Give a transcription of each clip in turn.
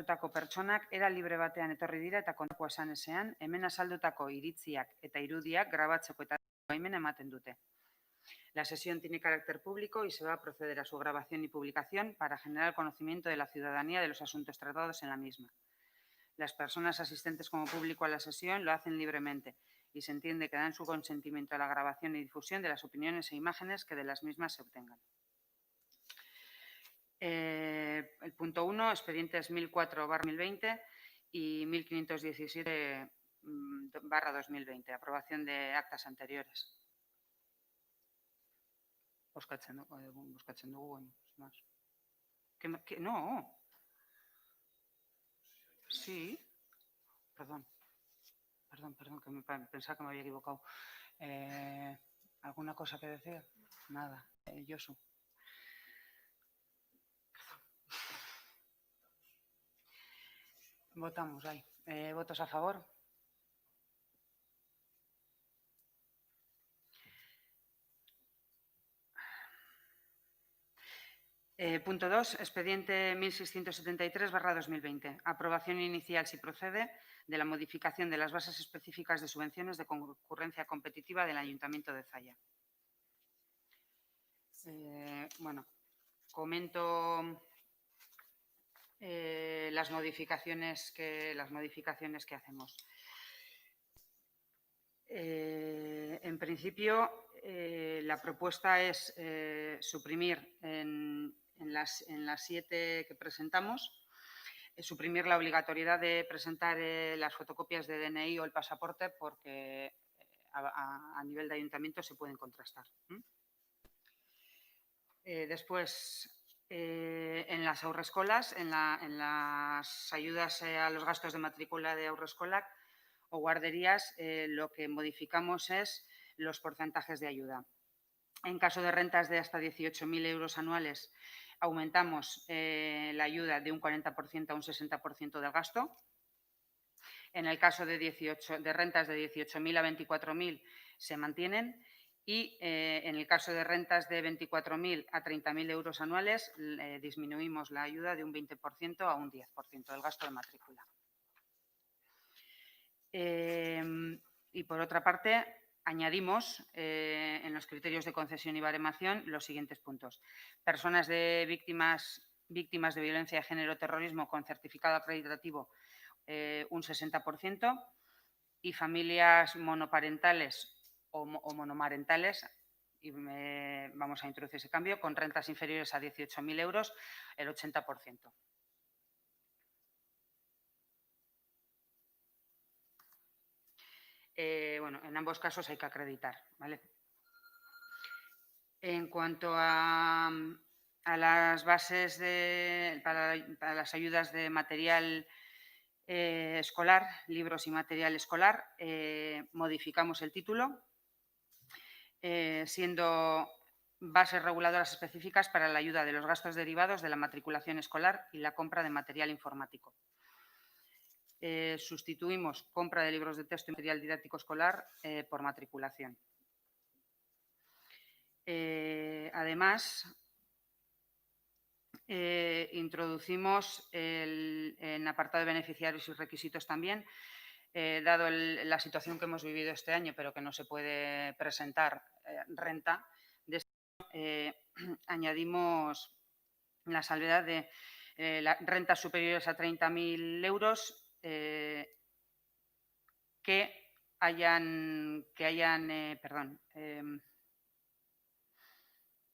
aipatutako pertsonak era libre batean etorri dira eta kontakoa esan ezean, hemen azaldutako iritziak eta irudiak grabatzeko eta baimena ematen dute. La sesión tiene carácter público y se va a proceder a su grabación y publicación para generar conocimiento de la ciudadanía de los asuntos tratados en la misma. Las personas asistentes como público a la sesión lo hacen libremente y se entiende que dan su consentimiento a la grabación y difusión de las opiniones e imágenes que de las mismas se obtengan. El punto 1, expedientes 1004/2020 y 1517/2020, aprobación de actas anteriores. Buscatzen dugu, bueno, más. No. Sí. Perdón, que pensaba que me había equivocado. ¿Alguna cosa que decir? Nada. Josu. Votamos ahí. ¿Votos a favor? Punto 2, expediente 1673/2020. Aprobación inicial, si procede, de la modificación de las bases específicas de subvenciones de concurrencia competitiva del Ayuntamiento de Zalla. Bueno, comento las modificaciones que hacemos. En principio, la propuesta es suprimir en las 7 que presentamos, suprimir la obligatoriedad de presentar las fotocopias de DNI o el pasaporte porque a nivel de ayuntamiento se pueden contrastar. Después, en las haurreskolas, en las ayudas a los gastos de matrícula de haurreskolak o guarderías, lo que modificamos es los porcentajes de ayuda. En caso de rentas de hasta 18.000 euros anuales, aumentamos la ayuda de un 40% a un 60% del gasto. En el caso de rentas de 18.000 a 24.000 se mantienen y en el caso de rentas de 24.000 a 30.000 euros anuales disminuimos la ayuda de un 20% a un 10% del gasto de matrícula. Y por otra parte, añadimos en los criterios de concesión y baremación los siguientes puntos. Personas víctimas de violencia de género o terrorismo con certificado acreditativo un 60% y familias monoparentales o monomarentales, y vamos a introducir ese cambio, con rentas inferiores a 18.000 euros, el 80%. Bueno, en ambos casos hay que acreditar, ¿vale? En cuanto a las bases para las ayudas de material escolar, libros y material escolar, modificamos el título, siendo bases reguladoras específicas para la ayuda de los gastos derivados de la matriculación escolar y la compra de material informático. Sustituimos compra de libros de texto y material didáctico escolar por matriculación. Además, introducimos en apartado de beneficiarios y requisitos también, dado la situación que hemos vivido este año, pero que no se puede presentar renta, añadimos la salvedad de las rentas superiores a 30.000 euros que hayan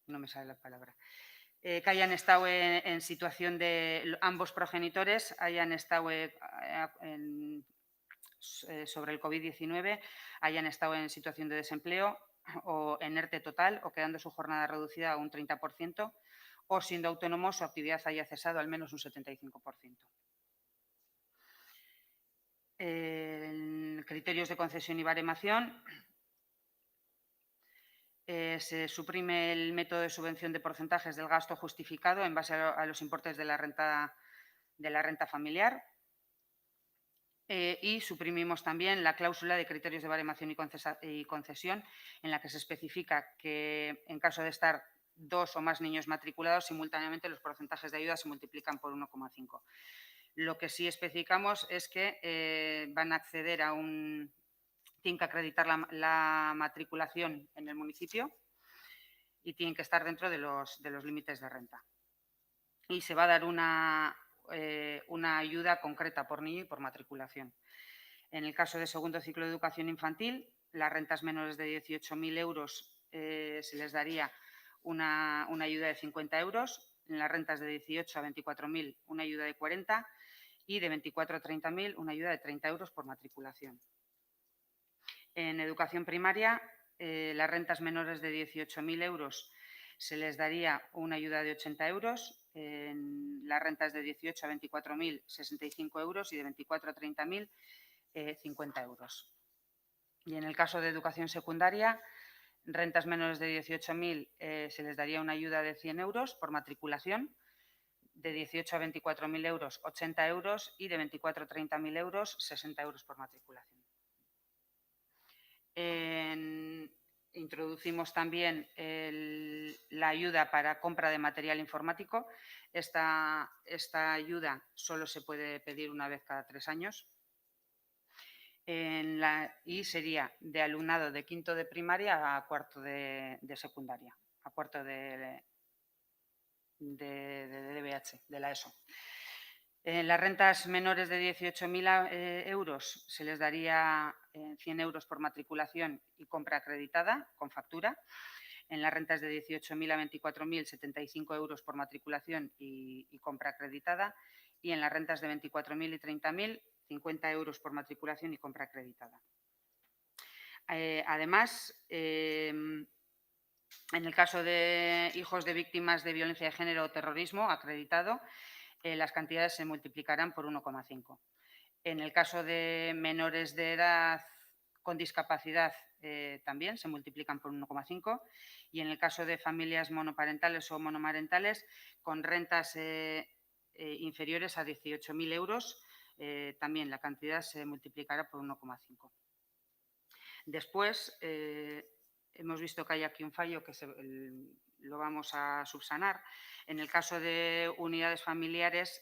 no me sale la palabra, que hayan estado en situación de ambos progenitores, hayan estado sobre el COVID-19, hayan estado en situación de desempleo o en ERTE total o quedando su jornada reducida a un 30% o siendo autónomos su actividad haya cesado al menos un 75%. En criterios de concesión y baremación, se suprime el método de subvención de porcentajes del gasto justificado en base a los importes de la renta familiar y suprimimos también la cláusula de criterios de baremación y concesión en la que se especifica que en caso de estar 2 o más niños matriculados simultáneamente los porcentajes de ayuda se multiplican por 1,5. Lo que sí especificamos es que van a acceder tienen que acreditar la matriculación en el municipio y tienen que estar dentro de los límites de renta. Y se va a dar una ayuda concreta por niño y por matriculación. En el caso de segundo ciclo de educación infantil, las rentas menores de 18.000 euros se les daría una ayuda de 50 euros. En las rentas de 18 a 24.000, una ayuda de 40 y de 24 a 30.000, una ayuda de 30 euros por matriculación. En educación primaria, las rentas menores de 18.000 euros se les daría una ayuda de 80 euros. En las rentas de 18 a 24.000, 65 euros y de 24 a 30.000, 50 euros. Y en el caso de educación secundaria, rentas menores de 18.000 se les daría una ayuda de 100 euros por matriculación. De 18 a 24.000 euros, 80 euros y de 24 a 30.000 euros, 60 euros por matriculación. Introducimos también la ayuda para compra de material informático. Esta ayuda solo se puede pedir una vez cada 3 años. Y sería de alumnado de quinto de primaria a cuarto de secundaria, a cuarto de DBH, de la ESO. Las rentas menores de 18.000 euros se les daría 100 euros por matriculación y compra acreditada con factura. En las rentas de 18.000 a 24.000, 75 euros por matriculación y compra acreditada. Y en las rentas de 24.000 y 30.000, 50 euros por matriculación y compra acreditada. Además, en el caso de hijos de víctimas de violencia de género o terrorismo acreditado, las cantidades se multiplicarán por 1,5. En el caso de menores de edad con discapacidad también se multiplican por 1,5 y en el caso de familias monoparentales o monomarentales con rentas inferiores a 18.000 euros también la cantidad se multiplicará por 1,5. Después hemos visto que hay aquí un fallo que lo vamos a subsanar. En el caso de unidades familiares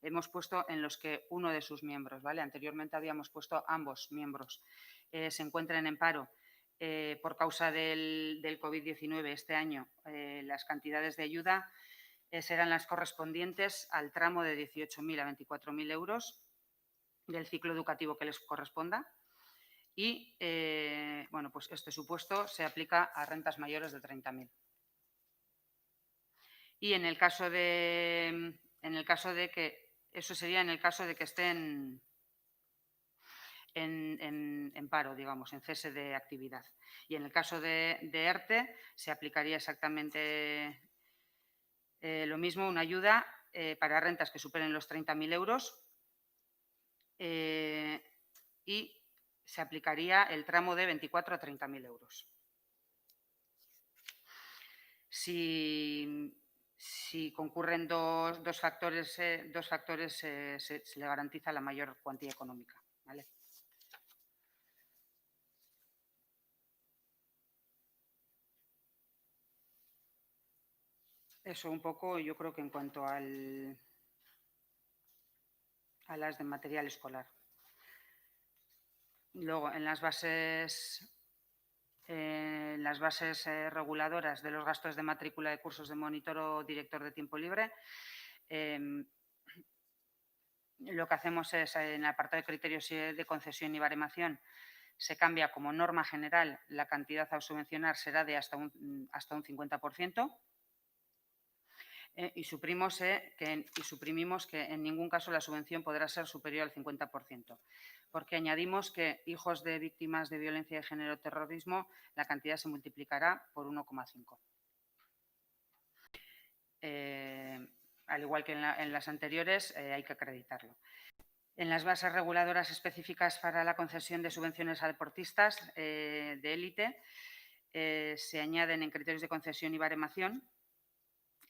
hemos puesto en los que uno de sus miembros, ¿vale? Anteriormente habíamos puesto ambos miembros se encuentren en paro por causa del COVID-19 este año. Las cantidades de ayuda serán las correspondientes al tramo de 18.000 a 24.000 euros del ciclo educativo que les corresponda. Y, bueno, pues este supuesto se aplica a rentas mayores de 30.000. Y en el caso de que, eso sería en el caso de que estén en paro, digamos, en cese de actividad. Y en el caso de ERTE se aplicaría exactamente lo mismo, una ayuda para rentas que superen los 30.000 euros y se aplicaría el tramo de 24 a 30.000 euros. Si concurren dos factores, se le garantiza la mayor cuantía económica, ¿vale? Eso un poco, yo creo que en cuanto a las de material escolar. Luego, en las bases reguladoras de los gastos de matrícula de cursos de monitor o director de tiempo libre, lo que hacemos es, en el apartado de criterios de concesión y baremación, se cambia como norma general la cantidad a subvencionar será de hasta un 50%. Y suprimimos que en ningún caso la subvención podrá ser superior al 50%, porque añadimos que hijos de víctimas de violencia de género o terrorismo la cantidad se multiplicará por 1,5. Al igual que en las anteriores, hay que acreditarlo. En las bases reguladoras específicas para la concesión de subvenciones a deportistas de élite se añaden en criterios de concesión y baremación.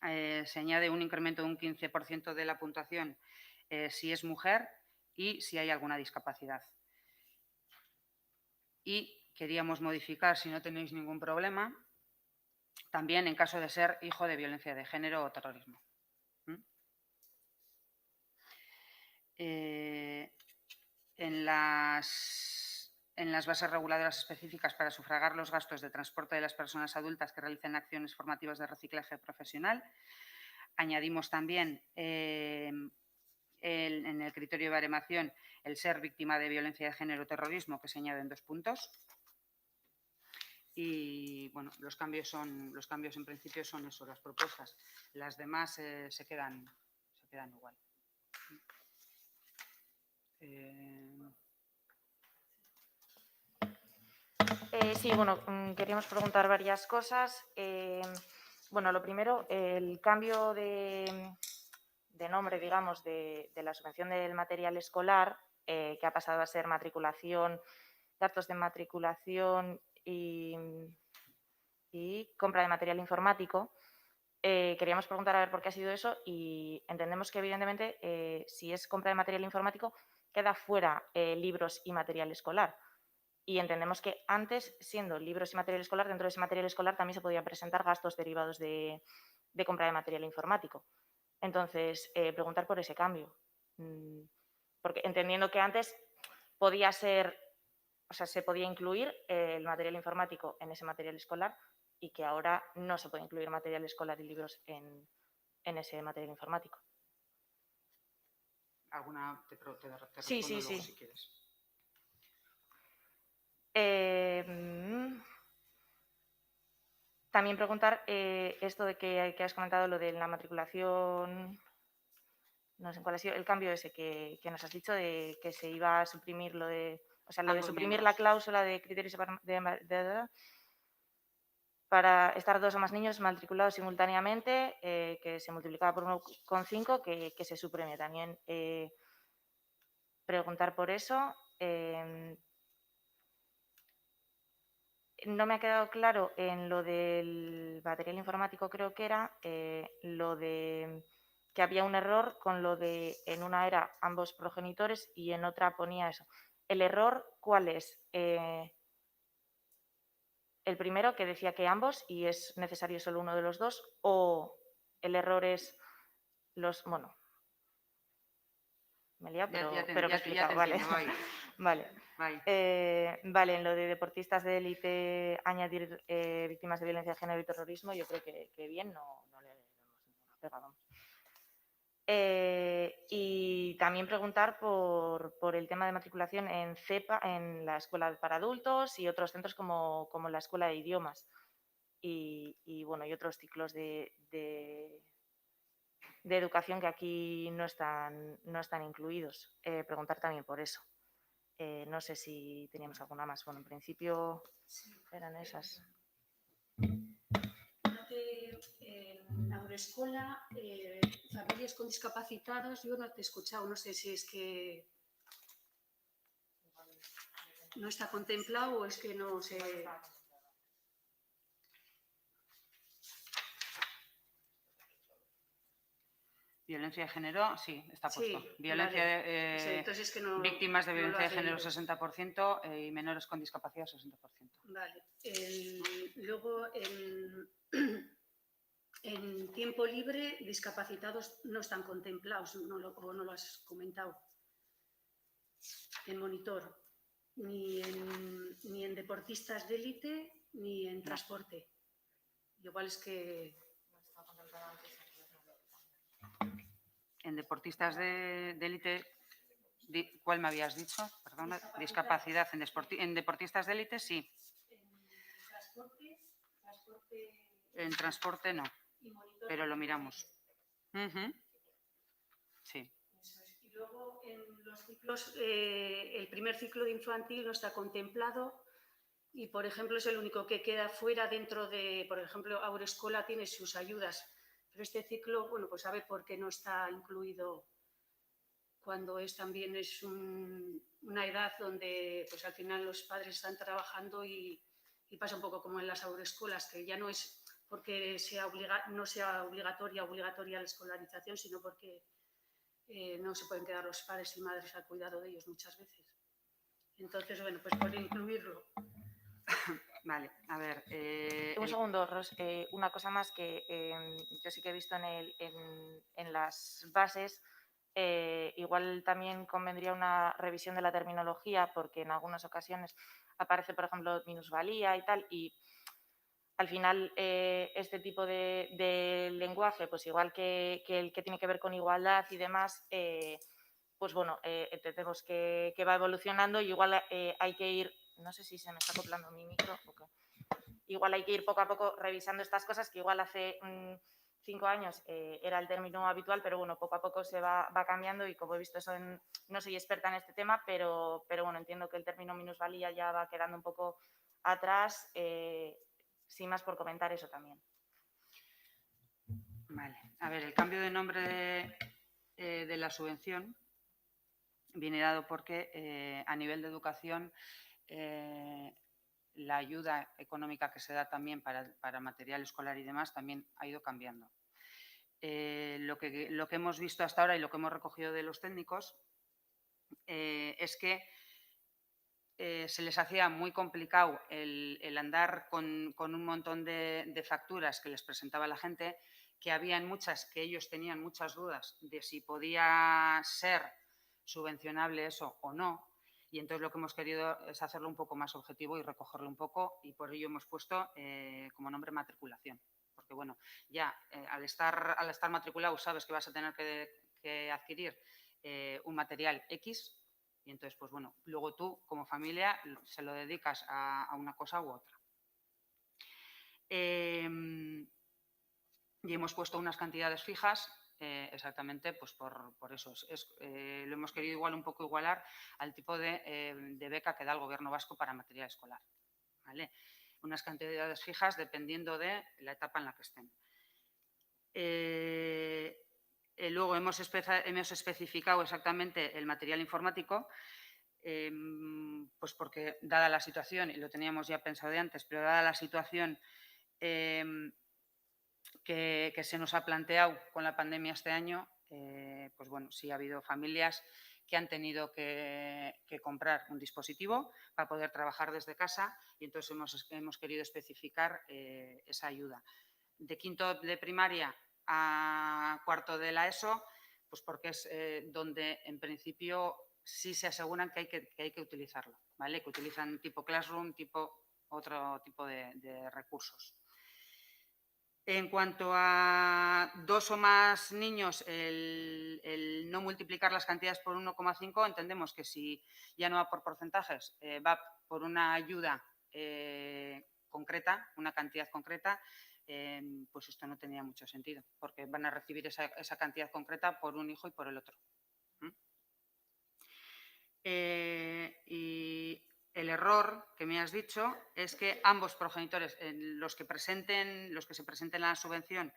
Se añade un incremento de un 15% de la puntuación si es mujer y si hay alguna discapacidad. Y queríamos modificar, si no tenéis ningún problema, también en caso de ser hijo de violencia de género o terrorismo. en las bases reguladoras específicas para sufragar los gastos de transporte de las personas adultas que realicen acciones formativas de reciclaje profesional. Añadimos también en el criterio de baremación el ser víctima de violencia de género o terrorismo, que se añaden 2 puntos. Y bueno, los cambios en principio son eso, las propuestas. Las demás se quedan igual. Sí, bueno, queríamos preguntar varias cosas. Bueno, lo primero, el cambio de nombre, digamos, de la subvención del material escolar, que ha pasado a ser matriculación, gastos de matriculación y compra de material informático. Queríamos preguntar a ver por qué ha sido eso y entendemos que, evidentemente, si es compra de material informático, queda fuera libros y material escolar. Y entendemos que antes, siendo libros y material escolar, dentro de ese material escolar también se podían presentar gastos derivados de compra de material informático. Entonces, preguntar por ese cambio. Porque entendiendo que antes podía ser, o sea, se podía incluir el material informático en ese material escolar y que ahora no se puede incluir material escolar y libros en ese material informático. ¿Alguna te respondo Sí. luego si quieres? También preguntar esto de que has comentado, lo de la matriculación, no sé cuál ha sido el cambio ese que nos has dicho, de que se iba a suprimir lo de suprimir la cláusula de criterios para estar 2 o más niños matriculados simultáneamente, que se multiplicaba por 1,5, que se suprime. También preguntar por eso. No me ha quedado claro en lo del material informático, creo que era lo de que había un error con lo de en una era ambos progenitores y en otra ponía eso. ¿El error cuál es? El primero, que decía que ambos y es necesario solo uno de los dos, o el error es los... Bueno, me he liado, pero que he explicado, vale. Vale. Vale, en lo de deportistas de élite, añadir víctimas de violencia de género y terrorismo, yo creo que bien, no le hemos ninguna pega, vamos. Y también preguntar por el tema de matriculación en CEPA, en la escuela para adultos y otros centros como la escuela de idiomas y bueno, y otros ciclos de educación que aquí no están incluidos. Preguntar también por eso. No sé si teníamos alguna más. Bueno, en principio eran esas. En la Aurescola, familias con discapacitados, yo no te he escuchado, no sé si es que no está contemplado o es que no se... Violencia de género, sí, está puesto. Sí, Violencia vale. Sí, entonces es que no, víctimas de violencia de género leído. 60% y menores con discapacidad 60%. Vale. Luego, en tiempo libre, discapacitados no están contemplados, o no lo has comentado. En monitor, ni en deportistas de élite, ni en transporte. Igual es que... En deportistas de élite, ¿cuál me habías dicho? Perdona, discapacidad. En deportistas de élite, sí. En transporte... En transporte no, pero lo miramos. Sí. Y luego en los ciclos, el primer ciclo de infantil no está contemplado y, por ejemplo, es el único que queda fuera dentro de, por ejemplo, Aurescola tiene sus ayudas, pero este ciclo, bueno, pues sabe por qué no está incluido cuando también es una edad donde, pues al final los padres están trabajando y pasa un poco como en las Aurescolas, que ya no es porque no sea obligatoria la escolarización, sino porque no se pueden quedar los padres y madres al cuidado de ellos muchas veces. Entonces, bueno, pues por incluirlo. Vale, a ver. Un segundo, Ros. Una cosa más que yo sí que he visto en las bases, Igual también convendría una revisión de la terminología, porque en algunas ocasiones aparece, por ejemplo, minusvalía y tal, y al final este tipo de lenguaje, pues igual que el que tiene que ver con igualdad y demás, pues bueno, entendemos que va evolucionando y igual hay que ir, no sé si se me está acoplando mi micro o qué. Igual hay que ir poco a poco revisando estas cosas que igual hace 5 años era el término habitual, pero bueno, poco a poco se va cambiando y como he visto eso, no soy experta en este tema, pero bueno, entiendo que el término minusvalía ya va quedando un poco atrás, sin más por comentar eso también. Vale, a ver, el cambio de nombre de la subvención viene dado porque a nivel de educación la ayuda económica que se da también para material escolar y demás también ha ido cambiando. Lo que hemos visto hasta ahora y lo que hemos recogido de los técnicos es que se les hacía muy complicado el andar con un montón de facturas que les presentaba la gente, que habían muchas, que ellos tenían muchas dudas de si podía ser subvencionable eso o no. Y entonces lo que hemos querido es hacerlo un poco más objetivo y recogerlo un poco, y por ello hemos puesto como nombre matriculación. Porque bueno, ya al estar matriculado sabes que vas a tener que adquirir un material X, y entonces, pues bueno, luego tú como familia se lo dedicas a una cosa u otra. Y hemos puesto unas cantidades fijas exactamente pues por eso. Lo hemos querido un poco igualar al tipo de beca que da el Gobierno vasco para material escolar. ¿Vale? Unas cantidades fijas dependiendo de la etapa en la que estén. Luego hemos especificado exactamente el material informático, pues porque dada la situación, y lo teníamos ya pensado de antes, pero dada la situación que se nos ha planteado con la pandemia este año, pues bueno, sí ha habido familias que han tenido que comprar un dispositivo para poder trabajar desde casa, y entonces hemos querido especificar esa ayuda. De quinto de primaria a cuarto de la ESO, pues porque es donde en principio sí se aseguran que hay que utilizarlo, ¿vale? Que utilizan tipo Classroom, otro tipo de recursos. En cuanto a 2 o más niños, el no multiplicar las cantidades por 1,5, entendemos que si ya no va por porcentajes, va por una ayuda concreta, una cantidad concreta, pues esto no tenía mucho sentido, porque van a recibir esa cantidad concreta por un hijo y por el otro. Y el error que me has dicho es que ambos progenitores, los que se presenten a la subvención,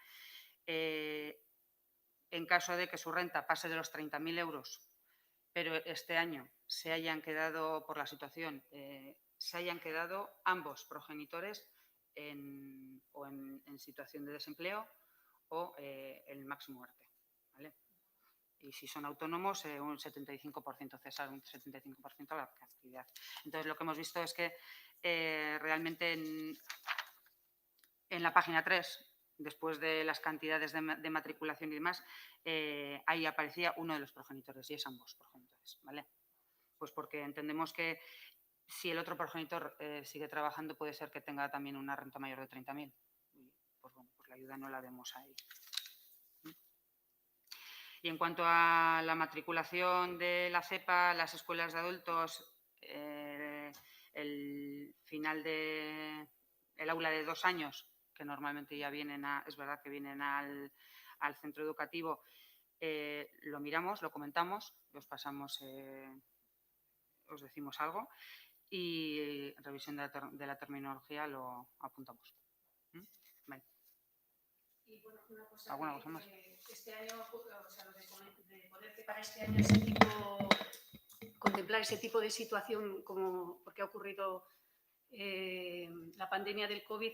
en caso de que su renta pase de los 30.000 euros, pero este año se hayan quedado, por la situación, se hayan quedado ambos progenitores en situación de desempleo o en el máximo ERTE, ¿vale? Y si son autónomos, un 75% cesar, un 75% de la actividad. Entonces, lo que hemos visto es que realmente en la página 3, después de las cantidades de matriculación y demás, ahí aparecía uno de los progenitores, y es ambos progenitores, ¿vale? Pues porque entendemos que si el otro progenitor sigue trabajando, puede ser que tenga también una renta mayor de 30.000. Pues bueno, pues la ayuda no la vemos ahí. Y en cuanto a la matriculación de la CEPA, las escuelas de adultos, el final del aula de 2 años, que normalmente ya vienen es verdad que vienen al centro educativo, lo miramos, lo comentamos, os pasamos, os decimos algo, y revisión de la terminología lo apuntamos. Vale. Y bueno, una cosa, ¿Alguna cosa más? Este año, o sea, lo de poder que para este año contemplar ese tipo de situación, como porque ha ocurrido la pandemia del COVID,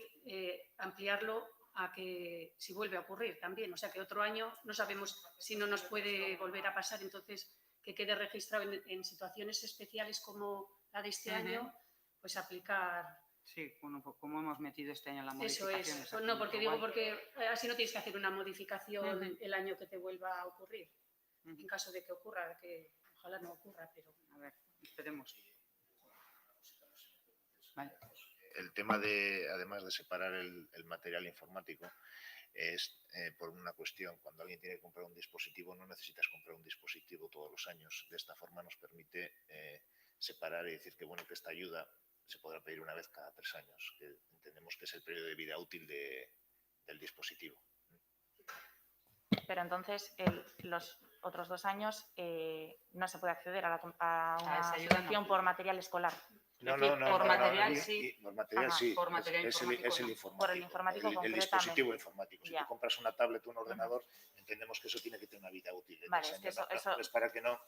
ampliarlo a que si vuelve a ocurrir también. O sea, que otro año no sabemos si no nos puede volver a pasar, entonces que quede registrado en situaciones especiales como la de este año, pues aplicar. Sí, bueno, pues como hemos metido este año la modificación. Eso es. No, porque digo, porque así no tienes que hacer una modificación el año que te vuelva a ocurrir. en caso de que ocurra, que ojalá no ocurra, pero... A ver, esperemos. Vale. El tema de, además de separar el material informático, es por una cuestión. Cuando alguien tiene que comprar un dispositivo, no necesitas comprar un dispositivo todos los años. De esta forma nos permite separar y decir que, bueno, que esta ayuda se podrá pedir una vez cada 3 años, que entendemos que es el periodo de vida útil del dispositivo. Pero entonces, los otros 2 años no se puede acceder a una esa ayuda, subvención no. por material escolar. No, decir, por material sí. Por material Ajá, sí. por material es el informático no. informático. Por el informático el concretamente. dispositivo informático. Si Ya. tú compras una tablet o un ordenador, entendemos que eso tiene que tener una vida útil de Vale, 3 es que años. eso Es para que no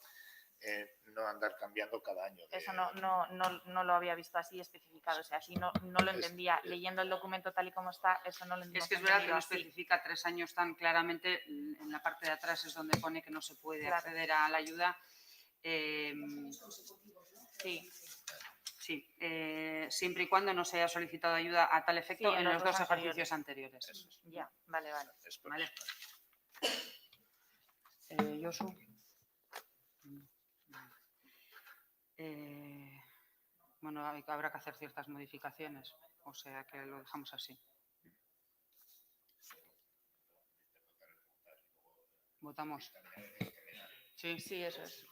andar cambiando cada año. Eso no lo había visto así especificado, o sea, así no lo entendía. Leyendo el documento tal y como está, eso no lo entiendo. Es que es verdad que no especifica 3 años tan claramente. En la parte de atrás es donde pone que no se puede acceder a la ayuda. Sí. Sí, siempre y cuando no se haya solicitado ayuda a tal efecto Sí, en los 2 anteriores. ejercicios anteriores. Eso es. Ya, vale. Vale. Josu. Bueno, habrá que hacer ciertas modificaciones, o sea que lo dejamos así. ¿Votamos? Sí, eso es.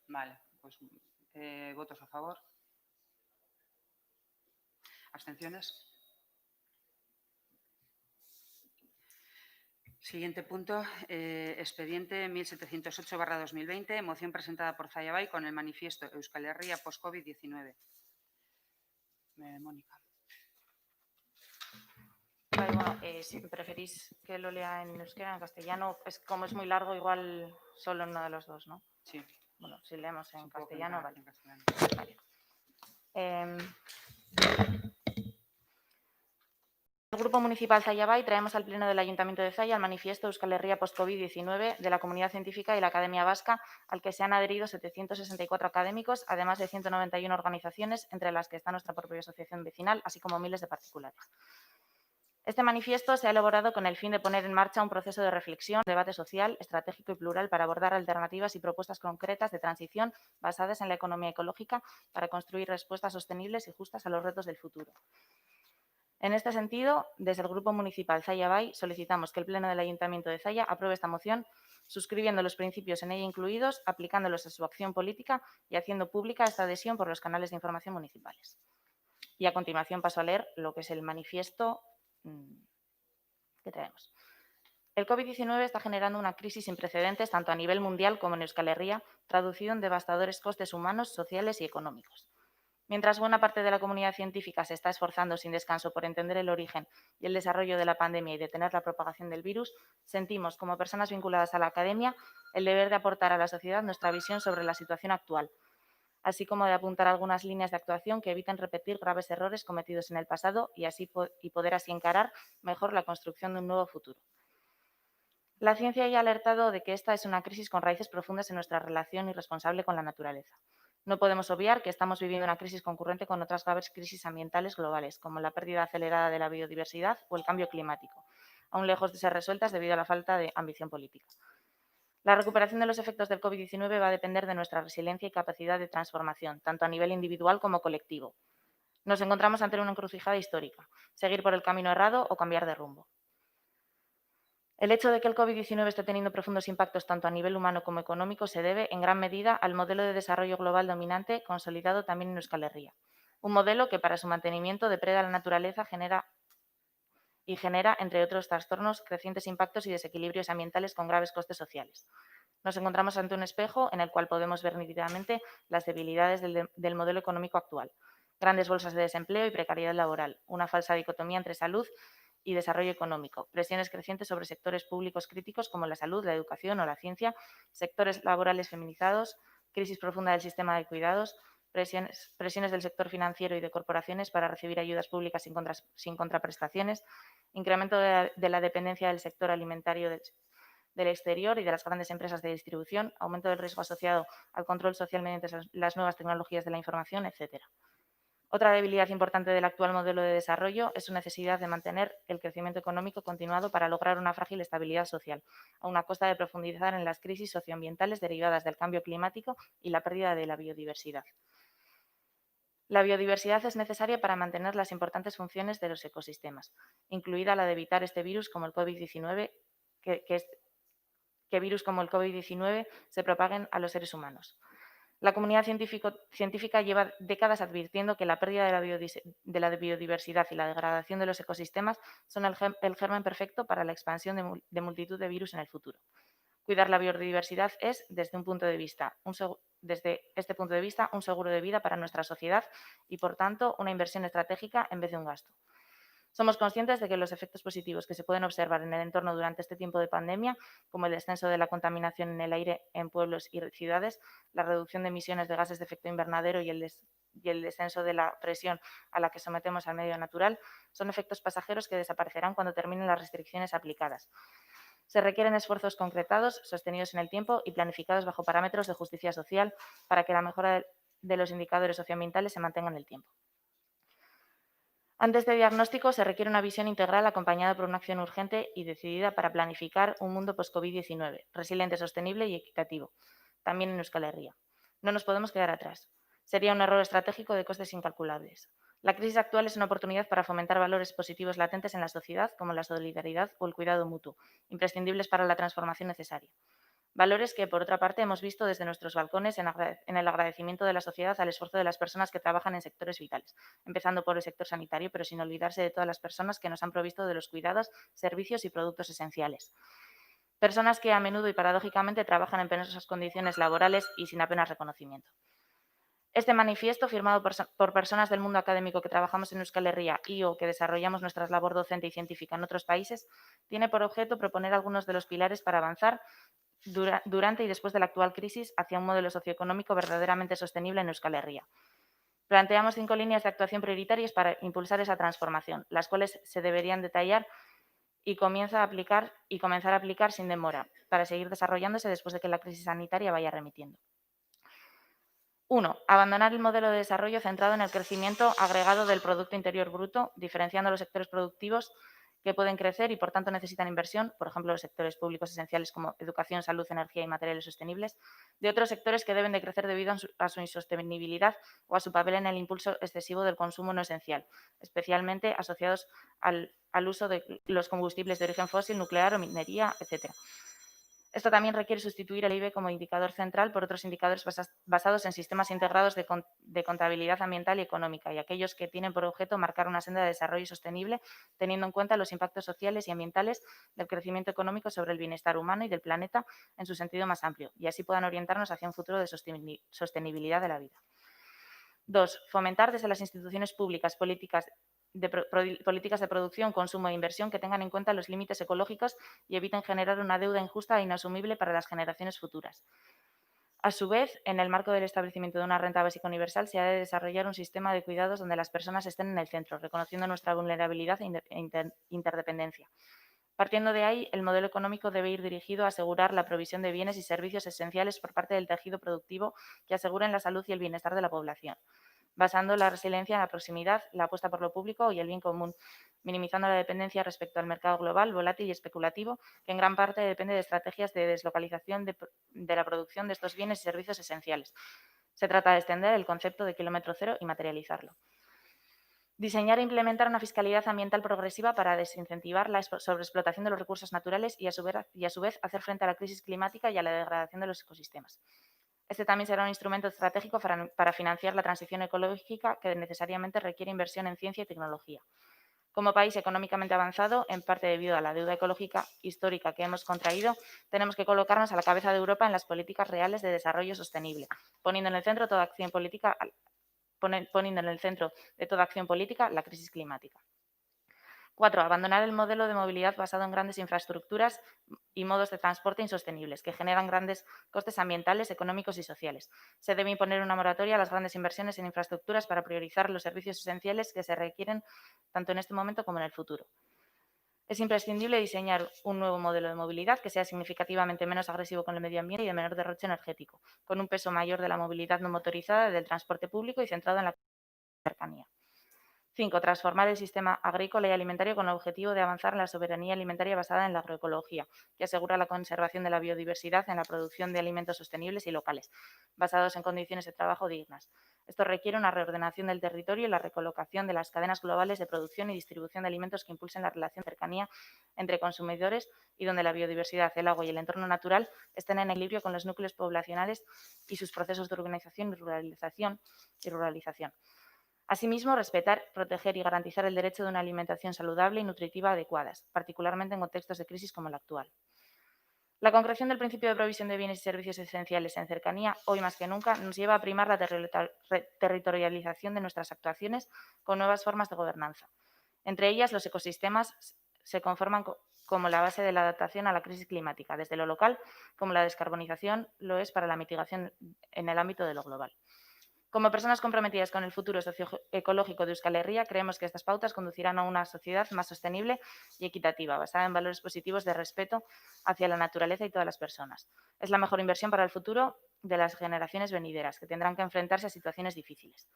Vale, pues votos a favor. ¿Abstenciones? Siguiente punto, expediente 1708/2020, moción presentada por Zayabay con el manifiesto Euskal Herria post-COVID-19. Mónica. Vale, bueno, si preferís que lo lea en euskera o en castellano, como es muy largo, igual solo en uno de los dos, ¿no? Sí. Bueno, si leemos en Supongo castellano, en vale. castellano. Vale. El Grupo Municipal Zayabay traemos al Pleno del Ayuntamiento de Zaya el manifiesto Euskal Herria post-COVID-19 de la Comunidad Científica y la Academia Vasca, al que se han adherido 764 académicos, además de 191 organizaciones, entre las que está nuestra propia asociación vecinal, así como miles de particulares. Este manifiesto se ha elaborado con el fin de poner en marcha un proceso de reflexión, debate social, estratégico y plural para abordar alternativas y propuestas concretas de transición basadas en la economía ecológica para construir respuestas sostenibles y justas a los retos del futuro. En este sentido, desde el Grupo Municipal Zayabay solicitamos que el Pleno del Ayuntamiento de Zaya apruebe esta moción, suscribiendo los principios en ella incluidos, aplicándolos a su acción política y haciendo pública esta adhesión por los canales de información municipales. Y a continuación paso a leer lo que es el manifiesto que traemos. El COVID-19 está generando una crisis sin precedentes tanto a nivel mundial como en Euskal Herria, traducido en devastadores costes humanos, sociales y económicos. Mientras buena parte de la comunidad científica se está esforzando sin descanso por entender el origen y el desarrollo de la pandemia y detener la propagación del virus, sentimos, como personas vinculadas a la academia, el deber de aportar a la sociedad nuestra visión sobre la situación actual, así como de apuntar algunas líneas de actuación que eviten repetir graves errores cometidos en el pasado y poder así encarar mejor la construcción de un nuevo futuro. La ciencia ya ha alertado de que esta es una crisis con raíces profundas en nuestra relación irresponsable con la naturaleza. No podemos obviar que estamos viviendo una crisis concurrente con otras graves crisis ambientales globales, como la pérdida acelerada de la biodiversidad o el cambio climático, aún lejos de ser resueltas debido a la falta de ambición política. La recuperación de los efectos del COVID-19 va a depender de nuestra resiliencia y capacidad de transformación, tanto a nivel individual como colectivo. Nos encontramos ante una encrucijada histórica, seguir por el camino errado o cambiar de rumbo. El hecho de que el COVID-19 esté teniendo profundos impactos tanto a nivel humano como económico se debe, en gran medida, al modelo de desarrollo global dominante consolidado también en Euskal Herria. Un modelo que, para su mantenimiento, depreda la naturaleza y genera, entre otros trastornos, crecientes impactos y desequilibrios ambientales con graves costes sociales. Nos encontramos ante un espejo en el cual podemos ver nítidamente las debilidades del modelo económico actual. Grandes bolsas de desempleo y precariedad laboral, una falsa dicotomía entre salud y desarrollo económico, presiones crecientes sobre sectores públicos críticos como la salud, la educación o la ciencia, sectores laborales feminizados, crisis profunda del sistema de cuidados, presiones del sector financiero y de corporaciones para recibir ayudas públicas sin contraprestaciones, incremento de la dependencia del sector alimentario del exterior y de las grandes empresas de distribución, aumento del riesgo asociado al control social mediante las nuevas tecnologías de la información, etc. Otra debilidad importante del actual modelo de desarrollo es su necesidad de mantener el crecimiento económico continuado para lograr una frágil estabilidad social, a una costa de profundizar en las crisis socioambientales derivadas del cambio climático y la pérdida de la biodiversidad. La biodiversidad es necesaria para mantener las importantes funciones de los ecosistemas, incluida la de evitar este virus como el COVID-19, que virus como el COVID-19 se propaguen a los seres humanos. La comunidad científica lleva décadas advirtiendo que la pérdida de la biodiversidad y la degradación de los ecosistemas son el germen perfecto para la expansión de multitud de virus en el futuro. Cuidar la biodiversidad es, desde este punto de vista, un seguro de vida para nuestra sociedad y, por tanto, una inversión estratégica en vez de un gasto. Somos conscientes de que los efectos positivos que se pueden observar en el entorno durante este tiempo de pandemia, como el descenso de la contaminación en el aire en pueblos y ciudades, la reducción de emisiones de gases de efecto invernadero y el descenso de la presión a la que sometemos al medio natural, son efectos pasajeros que desaparecerán cuando terminen las restricciones aplicadas. Se requieren esfuerzos concretados, sostenidos en el tiempo y planificados bajo parámetros de justicia social para que la mejora de los indicadores socioambientales se mantenga en el tiempo. Ante este diagnóstico se requiere una visión integral acompañada por una acción urgente y decidida para planificar un mundo post-COVID-19, resiliente, sostenible y equitativo, también en Euskal Herria. No nos podemos quedar atrás. Sería un error estratégico de costes incalculables. La crisis actual es una oportunidad para fomentar valores positivos latentes en la sociedad, como la solidaridad o el cuidado mutuo, imprescindibles para la transformación necesaria. Valores que, por otra parte, hemos visto desde nuestros balcones en el agradecimiento de la sociedad al esfuerzo de las personas que trabajan en sectores vitales, empezando por el sector sanitario, pero sin olvidarse de todas las personas que nos han provisto de los cuidados, servicios y productos esenciales. Personas que a menudo y paradójicamente trabajan en penosas condiciones laborales y sin apenas reconocimiento. Este manifiesto, firmado por personas del mundo académico que trabajamos en Euskal Herria y o que desarrollamos nuestra labor docente y científica en otros países, tiene por objeto proponer algunos de los pilares para avanzar durante y después de la actual crisis hacia un modelo socioeconómico verdaderamente sostenible en Euskal Herria. Planteamos 5 líneas de actuación prioritarias para impulsar esa transformación, las cuales se deberían detallar y comenzar a aplicar sin demora, para seguir desarrollándose después de que la crisis sanitaria vaya remitiendo. 1. Abandonar el modelo de desarrollo centrado en el crecimiento agregado del Producto Interior Bruto, diferenciando los sectores productivos que pueden crecer y, por tanto, necesitan inversión, por ejemplo, los sectores públicos esenciales como educación, salud, energía y materiales sostenibles, de otros sectores que deben de crecer debido a su insostenibilidad o a su papel en el impulso excesivo del consumo no esencial, especialmente asociados al uso de los combustibles de origen fósil, nuclear o minería, etc. Esto también requiere sustituir el IBE como indicador central por otros indicadores basados en sistemas integrados de contabilidad ambiental y económica y aquellos que tienen por objeto marcar una senda de desarrollo sostenible teniendo en cuenta los impactos sociales y ambientales del crecimiento económico sobre el bienestar humano y del planeta en su sentido más amplio y así puedan orientarnos hacia un futuro de sostenibilidad de la vida. 2. Fomentar desde las instituciones públicas políticas de producción, consumo e inversión que tengan en cuenta los límites ecológicos y eviten generar una deuda injusta e inasumible para las generaciones futuras. A su vez, en el marco del establecimiento de una renta básica universal, se ha de desarrollar un sistema de cuidados donde las personas estén en el centro, reconociendo nuestra vulnerabilidad e interdependencia. Partiendo de ahí, el modelo económico debe ir dirigido a asegurar la provisión de bienes y servicios esenciales por parte del tejido productivo que aseguren la salud y el bienestar de la población, basando la resiliencia en la proximidad, la apuesta por lo público y el bien común, minimizando la dependencia respecto al mercado global, volátil y especulativo, que en gran parte depende de estrategias de deslocalización de la producción de estos bienes y servicios esenciales. Se trata de extender el concepto de kilómetro cero y materializarlo. Diseñar e implementar una fiscalidad ambiental progresiva para desincentivar la sobreexplotación de los recursos naturales y a su vez hacer frente a la crisis climática y a la degradación de los ecosistemas. Este también será un instrumento estratégico para financiar la transición ecológica que necesariamente requiere inversión en ciencia y tecnología. Como país económicamente avanzado, en parte debido a la deuda ecológica histórica que hemos contraído, tenemos que colocarnos a la cabeza de Europa en las políticas reales de desarrollo sostenible, poniendo en el centro de toda acción política la crisis climática. 4. Abandonar el modelo de movilidad basado en grandes infraestructuras y modos de transporte insostenibles, que generan grandes costes ambientales, económicos y sociales. Se debe imponer una moratoria a las grandes inversiones en infraestructuras para priorizar los servicios esenciales que se requieren tanto en este momento como en el futuro. Es imprescindible diseñar un nuevo modelo de movilidad que sea significativamente menos agresivo con el medio ambiente y de menor derroche energético, con un peso mayor de la movilidad no motorizada, del transporte público y centrado en la cercanía. 5. Transformar el sistema agrícola y alimentario con el objetivo de avanzar en la soberanía alimentaria basada en la agroecología, que asegura la conservación de la biodiversidad en la producción de alimentos sostenibles y locales, basados en condiciones de trabajo dignas. Esto requiere una reordenación del territorio y la recolocación de las cadenas globales de producción y distribución de alimentos que impulsen la relación de cercanía entre consumidores y donde la biodiversidad, el agua y el entorno natural estén en equilibrio con los núcleos poblacionales y sus procesos de organización y ruralización. Asimismo, respetar, proteger y garantizar el derecho de una alimentación saludable y nutritiva adecuadas, particularmente en contextos de crisis como el actual. La concreción del principio de provisión de bienes y servicios esenciales en cercanía, hoy más que nunca, nos lleva a primar la territorialización de nuestras actuaciones con nuevas formas de gobernanza. Entre ellas, los ecosistemas se conforman como la base de la adaptación a la crisis climática, desde lo local, como la descarbonización lo es para la mitigación en el ámbito de lo global. Como personas comprometidas con el futuro socioecológico de Euskal Herria, creemos que estas pautas conducirán a una sociedad más sostenible y equitativa, basada en valores positivos de respeto hacia la naturaleza y todas las personas. Es la mejor inversión para el futuro de las generaciones venideras, que tendrán que enfrentarse a situaciones difíciles.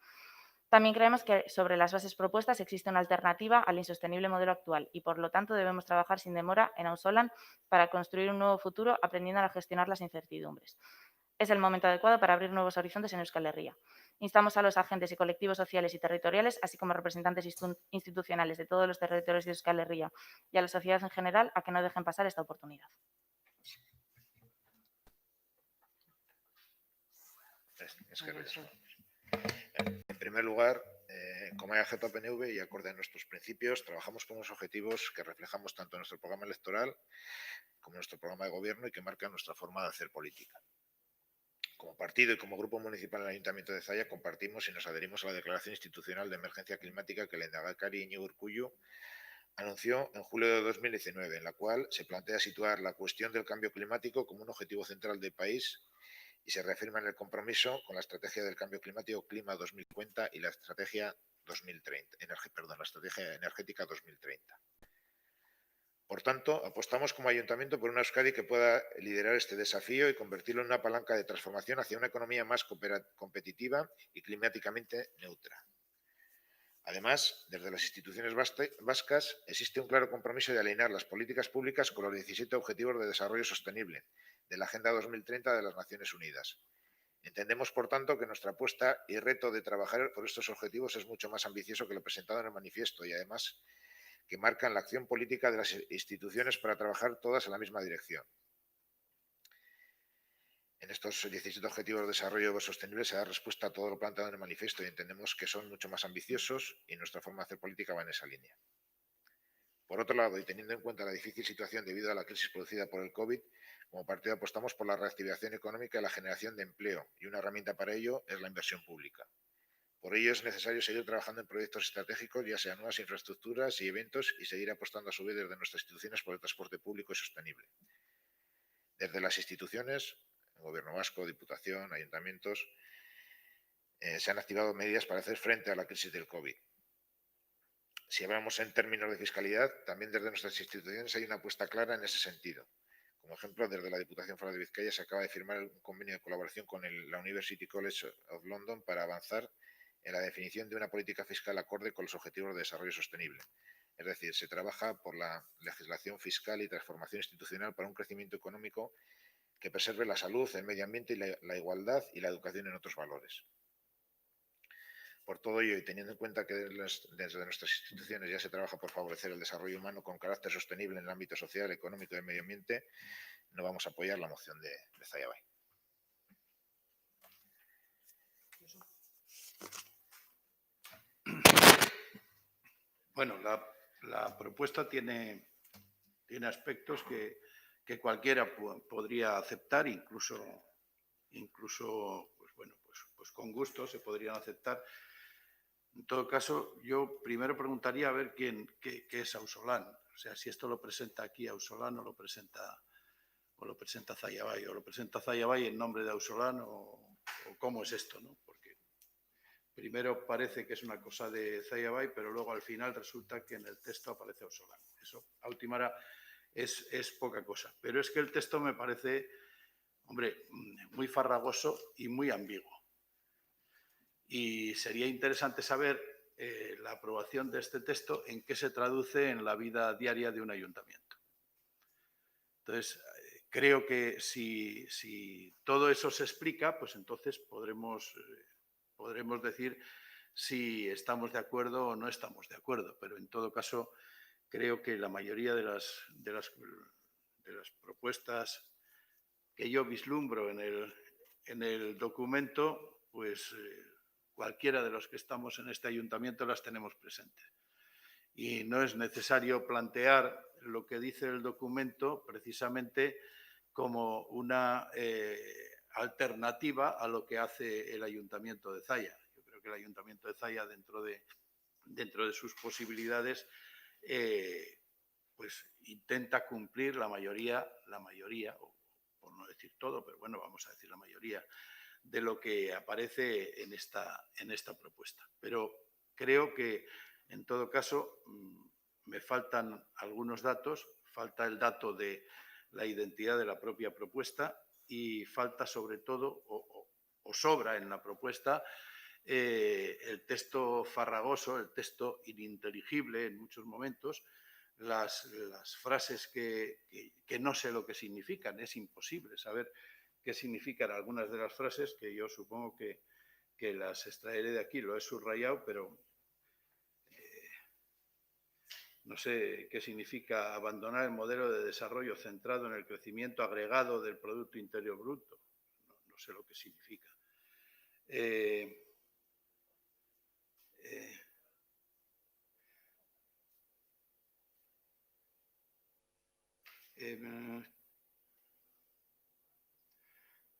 También creemos que sobre las bases propuestas existe una alternativa al insostenible modelo actual y, por lo tanto, debemos trabajar sin demora en Ausolan para construir un nuevo futuro aprendiendo a gestionar las incertidumbres. Es el momento adecuado para abrir nuevos horizontes en Euskal Herria. Instamos a los agentes y colectivos sociales y territoriales, así como representantes institucionales de todos los territorios de Euskal Herria y a la sociedad en general, a que no dejen pasar esta oportunidad. En primer lugar, como EAJ-PNV y acorde a nuestros principios, trabajamos con unos objetivos que reflejamos tanto en nuestro programa electoral como en nuestro programa de gobierno y que marcan nuestra forma de hacer política. Como partido y como grupo municipal en el Ayuntamiento de Zalla compartimos y nos adherimos a la declaración institucional de emergencia climática que el Lehendakari Iñigo Urkullu anunció en julio de 2019, en la cual se plantea situar la cuestión del cambio climático como un objetivo central del país y se reafirma en el compromiso con la estrategia del cambio climático Clima 2050 y la estrategia 2030, la estrategia energética 2030. Por tanto, apostamos como ayuntamiento por una Euskadi que pueda liderar este desafío y convertirlo en una palanca de transformación hacia una economía más competitiva y climáticamente neutra. Además, desde las instituciones vascas existe un claro compromiso de alinear las políticas públicas con los 17 Objetivos de Desarrollo Sostenible de la Agenda 2030 de las Naciones Unidas. Entendemos, por tanto, que nuestra apuesta y reto de trabajar por estos objetivos es mucho más ambicioso que lo presentado en el manifiesto y, además, que marcan la acción política de las instituciones para trabajar todas en la misma dirección. En estos 17 Objetivos de Desarrollo Sostenible se da respuesta a todo lo planteado en el manifiesto y entendemos que son mucho más ambiciosos y nuestra forma de hacer política va en esa línea. Por otro lado, y teniendo en cuenta la difícil situación debido a la crisis producida por el COVID, como partido apostamos por la reactivación económica y la generación de empleo, y una herramienta para ello es la inversión pública. Por ello es necesario seguir trabajando en proyectos estratégicos, ya sean nuevas infraestructuras y eventos, y seguir apostando a su vez desde nuestras instituciones por el transporte público y sostenible. Desde las instituciones, el Gobierno vasco, Diputación, ayuntamientos, se han activado medidas para hacer frente a la crisis del COVID. Si hablamos en términos de fiscalidad, también desde nuestras instituciones hay una apuesta clara en ese sentido. Como ejemplo, desde la Diputación Foral de Vizcaya se acaba de firmar un convenio de colaboración con la University College of London para avanzar en la definición de una política fiscal acorde con los Objetivos de Desarrollo Sostenible. Es decir, se trabaja por la legislación fiscal y transformación institucional para un crecimiento económico que preserve la salud, el medio ambiente y la igualdad y la educación en otros valores. Por todo ello, y teniendo en cuenta que desde nuestras instituciones ya se trabaja por favorecer el desarrollo humano con carácter sostenible en el ámbito social, económico y del medio ambiente, no vamos a apoyar la moción de Zalla Bai. Bueno, la propuesta tiene aspectos que cualquiera podría aceptar, incluso pues con gusto se podrían aceptar. En todo caso, yo primero preguntaría a ver qué es Ausolan. O sea, si esto lo presenta aquí Ausolan o lo presenta Zalla Bai, o lo presenta Zalla Bai en nombre de Ausolan o cómo es esto, ¿no? Porque primero parece que es una cosa de Zalla Bai, pero luego al final resulta que en el texto aparece Ausolan. Eso, a última hora, es poca cosa. Pero es que el texto me parece, hombre, muy farragoso y muy ambiguo. Y sería interesante saber la aprobación de este texto en qué se traduce en la vida diaria de un ayuntamiento. Entonces, creo que si todo eso se explica, pues entonces podremos decir si estamos de acuerdo o no estamos de acuerdo. Pero en todo caso, creo que la mayoría de las propuestas que yo vislumbro en el documento, pues cualquiera de los que estamos en este ayuntamiento las tenemos presentes. Y no es necesario plantear lo que dice el documento precisamente como una alternativa a lo que hace el Ayuntamiento de Zaya. Yo creo que el Ayuntamiento de Zaya, dentro de sus posibilidades, pues intenta cumplir la mayoría, o por no decir todo, pero bueno, vamos a decir la mayoría de lo que aparece en esta propuesta. Pero creo que, en todo caso, me faltan algunos datos. Falta el dato de la identidad de la propia propuesta y falta, sobre todo, o sobra en la propuesta, el texto farragoso, el texto ininteligible en muchos momentos, las frases que no sé lo que significan. Es imposible saber qué significan algunas de las frases, que yo supongo que las extraeré de aquí. Lo he subrayado, pero no sé qué significa abandonar el modelo de desarrollo centrado en el crecimiento agregado del Producto Interior Bruto. No sé lo que significa.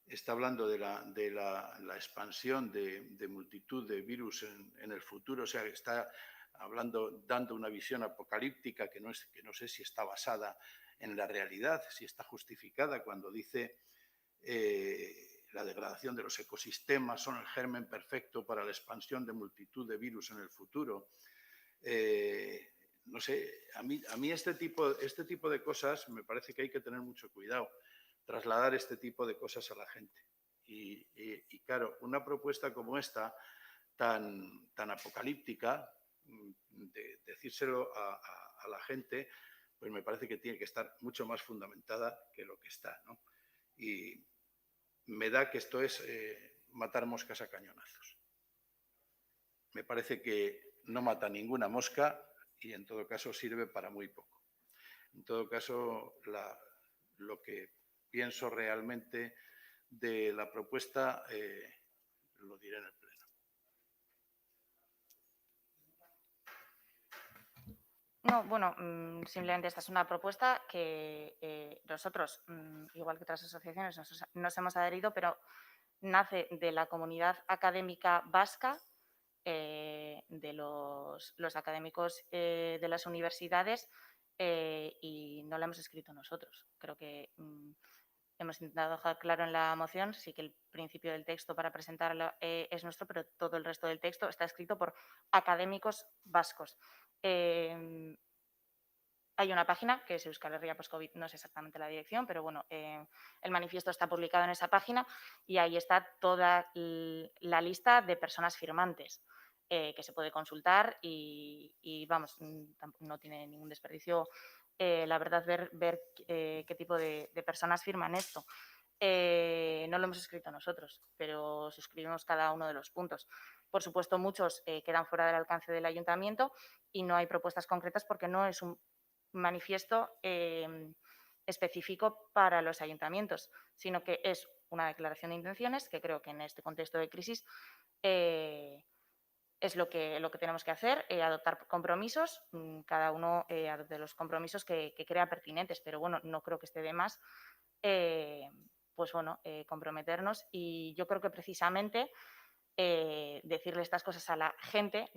Está hablando de la expansión de multitud de virus en el futuro. O sea, está dando una visión apocalíptica que no sé si está basada en la realidad, si está justificada cuando dice la degradación de los ecosistemas son el germen perfecto para la expansión de multitud de virus en el futuro. No sé, a mí este tipo de cosas me parece que hay que tener mucho cuidado, trasladar este tipo de cosas a la gente. Y claro, una propuesta como esta, tan apocalíptica, de decírselo a la gente, pues me parece que tiene que estar mucho más fundamentada que lo que está, ¿no? Y me da que esto es matar moscas a cañonazos. Me parece que no mata ninguna mosca y, en todo caso, sirve para muy poco. En todo caso, lo que pienso realmente de la propuesta lo diré en el pleno. No, bueno, simplemente esta es una propuesta que nosotros, igual que otras asociaciones, nos hemos adherido, pero nace de la comunidad académica vasca, de los académicos de las universidades, y no la hemos escrito nosotros. Creo que hemos intentado dejar claro en la moción, sí que el principio del texto para presentarlo es nuestro, pero todo el resto del texto está escrito por académicos vascos. Hay una página que es Euskal Herria Post-Covid, no sé exactamente la dirección, pero bueno, el manifiesto está publicado en esa página y ahí está toda la lista de personas firmantes que se puede consultar y vamos, no tiene ningún desperdicio, la verdad, ver qué tipo de personas firman esto. No lo hemos escrito nosotros, pero suscribimos cada uno de los puntos. Por supuesto, muchos quedan fuera del alcance del ayuntamiento y no hay propuestas concretas porque no es un manifiesto específico para los ayuntamientos, sino que es una declaración de intenciones que creo que en este contexto de crisis es lo que tenemos que hacer, adoptar compromisos, cada uno adopte los compromisos que crea pertinentes, pero bueno, no creo que esté de más pues bueno, comprometernos y yo creo que precisamente decirle estas cosas a la gente,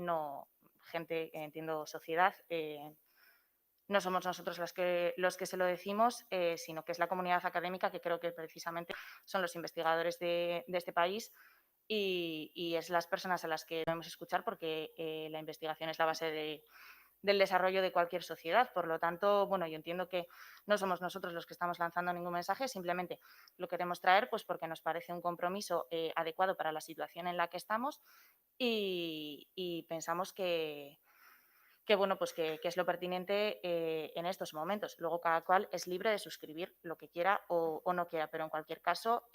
entiendo sociedad, no somos nosotros los que se lo decimos, sino que es la comunidad académica, que creo que precisamente son los investigadores de este país y es las personas a las que debemos escuchar porque la investigación es la base del desarrollo de cualquier sociedad. Por lo tanto, bueno, yo entiendo que no somos nosotros los que estamos lanzando ningún mensaje, simplemente lo queremos traer pues porque nos parece un compromiso adecuado para la situación en la que estamos y pensamos bueno, pues que es lo pertinente en estos momentos. Luego cada cual es libre de suscribir lo que quiera o no quiera, pero en cualquier caso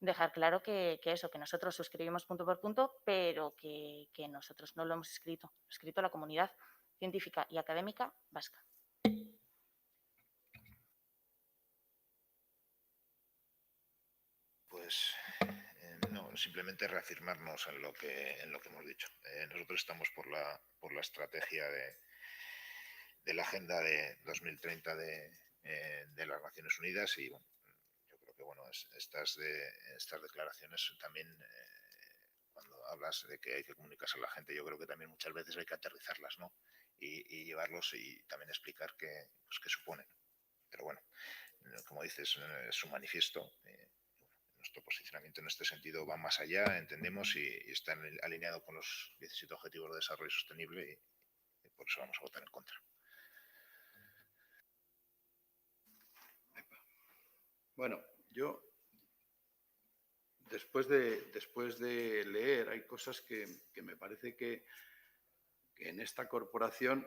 dejar claro que eso, que nosotros suscribimos punto por punto, pero que nosotros no lo hemos escrito, lo ha escrito la comunidad científica y académica vasca. Pues no, simplemente reafirmarnos en lo que hemos dicho. Nosotros estamos por la estrategia de la Agenda de 2030 de las Naciones Unidas y bueno, yo creo que bueno, estas declaraciones también, cuando hablas de que hay que comunicarse a la gente, yo creo que también muchas veces hay que aterrizarlas, ¿no? Y llevarlos y también explicar qué suponen. Pero bueno, como dices, es un manifiesto. Nuestro posicionamiento en este sentido va más allá, entendemos, y está alineado con los 17 Objetivos de Desarrollo Sostenible y por eso vamos a votar en contra. Bueno, yo después de leer hay cosas que me parece que en esta corporación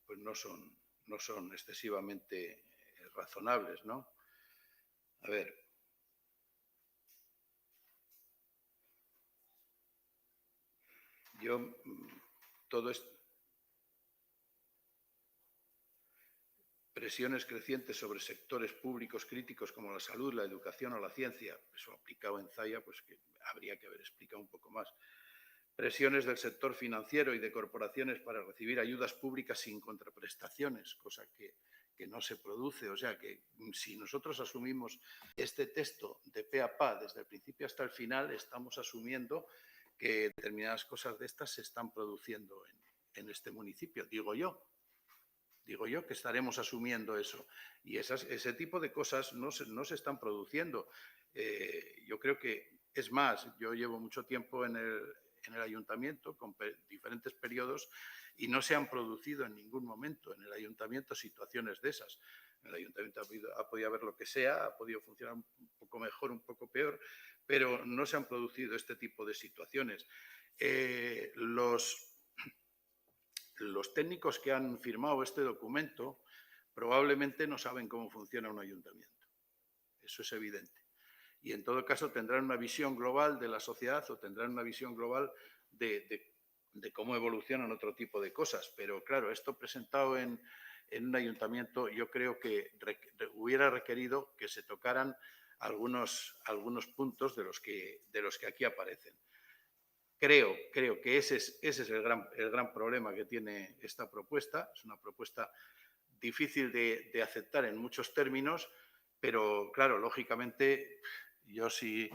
pues no son excesivamente razonables, ¿no? A ver, yo todo esto, presiones crecientes sobre sectores públicos críticos como la salud, la educación o la ciencia, eso aplicado en Zaya, pues que habría que haber explicado un poco más. Presiones del sector financiero y de corporaciones para recibir ayudas públicas sin contraprestaciones, cosa que no se produce. O sea que si nosotros asumimos este texto de pe a pa desde el principio hasta el final, estamos asumiendo que determinadas cosas de estas se están produciendo en este municipio, digo yo que estaremos asumiendo eso. Y ese tipo de cosas no se están produciendo. Yo creo que, es más, yo llevo mucho tiempo en el ayuntamiento con diferentes periodos y no se han producido en ningún momento en el ayuntamiento situaciones de esas. En el ayuntamiento ha podido haber lo que sea, ha podido funcionar un poco mejor, un poco peor, pero no se han producido este tipo de situaciones. Los técnicos que han firmado este documento probablemente no saben cómo funciona un ayuntamiento. Eso es evidente. Y en todo caso tendrán una visión global de la sociedad o tendrán una visión global de cómo evolucionan otro tipo de cosas. Pero claro, esto presentado en un ayuntamiento yo creo que hubiera requerido que se tocaran algunos puntos de los que aquí aparecen. Creo que ese es el gran problema que tiene esta propuesta. Es una propuesta difícil de aceptar en muchos términos, pero claro, lógicamente, yo si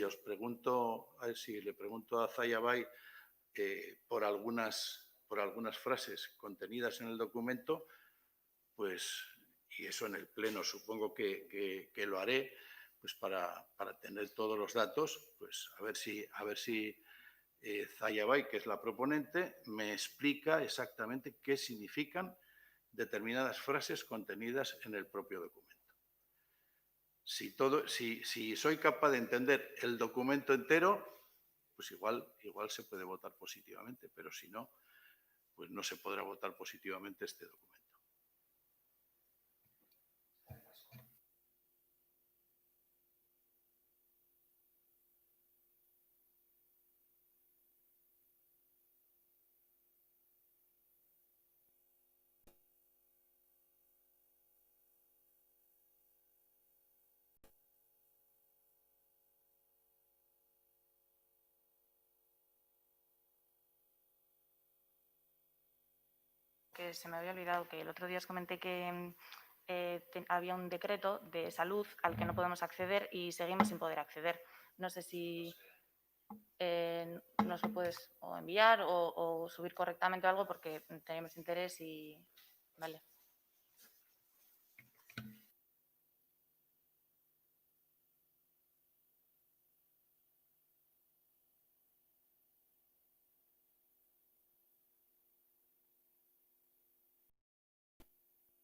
os pregunto, si le pregunto a Zaya Bay por algunas frases contenidas en el documento, pues, y eso en el pleno supongo que lo haré, pues para tener todos los datos, pues a ver si Zaya Bay, que es la proponente, me explica exactamente qué significan determinadas frases contenidas en el propio documento. Si soy capaz de entender el documento entero, pues igual se puede votar positivamente, pero si no, pues no se podrá votar positivamente este documento. Que se me había olvidado que el otro día os comenté que había un decreto de salud al que no podemos acceder y seguimos sin poder acceder. No sé si nos lo puedes o enviar o subir correctamente algo porque tenemos interés y... Vale.